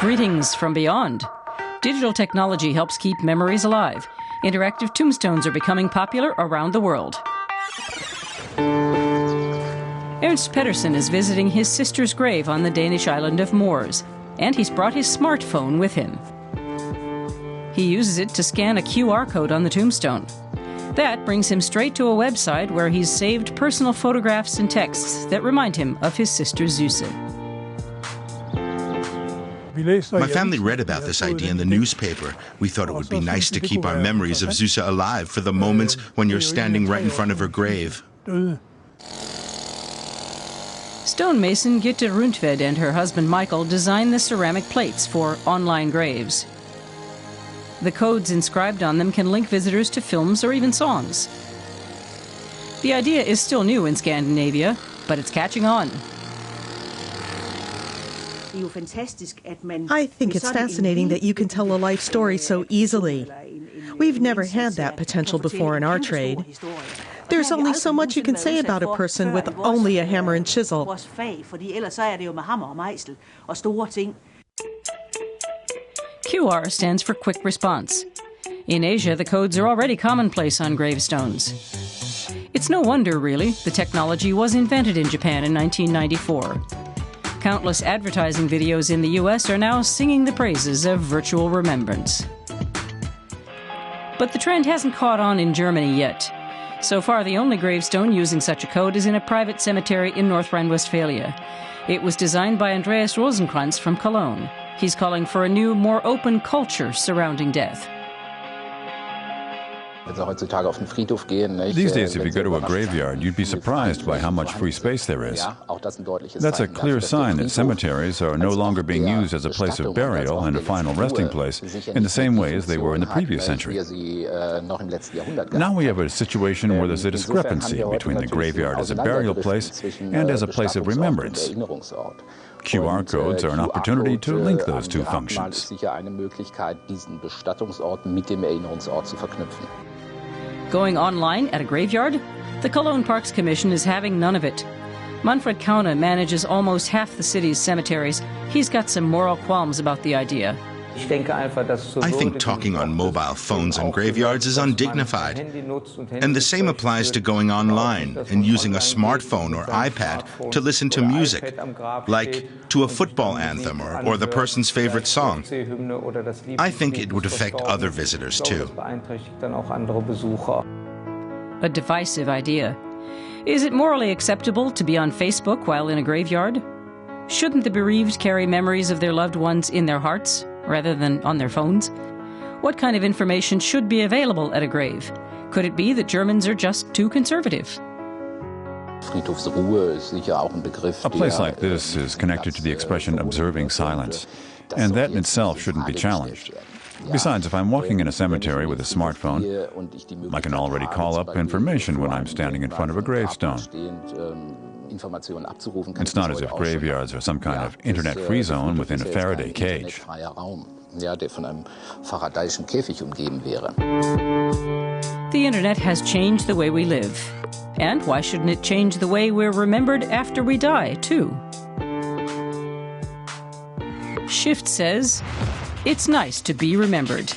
Greetings from beyond. Digital technology helps keep memories alive. Interactive tombstones are becoming popular around the world. Ernst Pedersen is visiting his sister's grave on the Danish island of Moors, and he's brought his smartphone with him. He uses it to scan a QR code on the tombstone. That brings him straight to a website where he's saved personal photographs and texts that remind him of his sister Zuse. My family read about this idea in the newspaper. We thought it would be nice to keep our memories of Zuse alive for the moments when you're standing right in front of her grave. Stonemason Gitte Rundved and her husband Michael designed the ceramic plates for online graves. The codes inscribed on them can link visitors to films or even songs. The idea is still new in Scandinavia, but it's catching on. I think it's fascinating that you can tell a life story so easily. We've never had that potential before in our trade. There's only so much you can say about a person with only a hammer and chisel. QR stands for quick response. In Asia, the codes are already commonplace on gravestones. It's no wonder, really, the technology was invented in Japan in 1994. Countless advertising videos in the US are now singing the praises of virtual remembrance. But the trend hasn't caught on in Germany yet. So far, the only gravestone using such a code is in a private cemetery in North Rhine-Westphalia. It was designed by Andreas Rosenkrantz from Cologne. He's calling for a new, more open culture surrounding death. These days, if you go to a graveyard, you'd be surprised by how much free space there is. That's a clear sign that cemeteries are no longer being used as a place of burial and a final resting place in the same way as they were in the previous century. Now we have a situation where there's a discrepancy between the graveyard as a burial place and as a place of remembrance. QR codes are an opportunity to link those two functions. Going online at a graveyard? The Cologne Parks Commission is having none of it. Manfred Kaune manages almost half the city's cemeteries. He's got some moral qualms about the idea. I think talking on mobile phones in graveyards is undignified. And the same applies to going online and using a smartphone or iPad to listen to music, like to a football anthem or the person's favorite song. I think it would affect other visitors too. A divisive idea. Is it morally acceptable to be on Facebook while in a graveyard? Shouldn't the bereaved carry memories of their loved ones in their hearts rather than on their phones? What kind of information should be available at a grave? Could it be that Germans are just too conservative? A place like this is connected to the expression observing silence, and that in itself shouldn't be challenged. Besides, if I'm walking in a cemetery with a smartphone, I can already call up information when I'm standing in front of a gravestone. It's not as if graveyards are some kind of internet-free zone within a Faraday cage. The internet has changed the way we live. And why shouldn't it change the way we're remembered after we die, too? Shift says, it's nice to be remembered.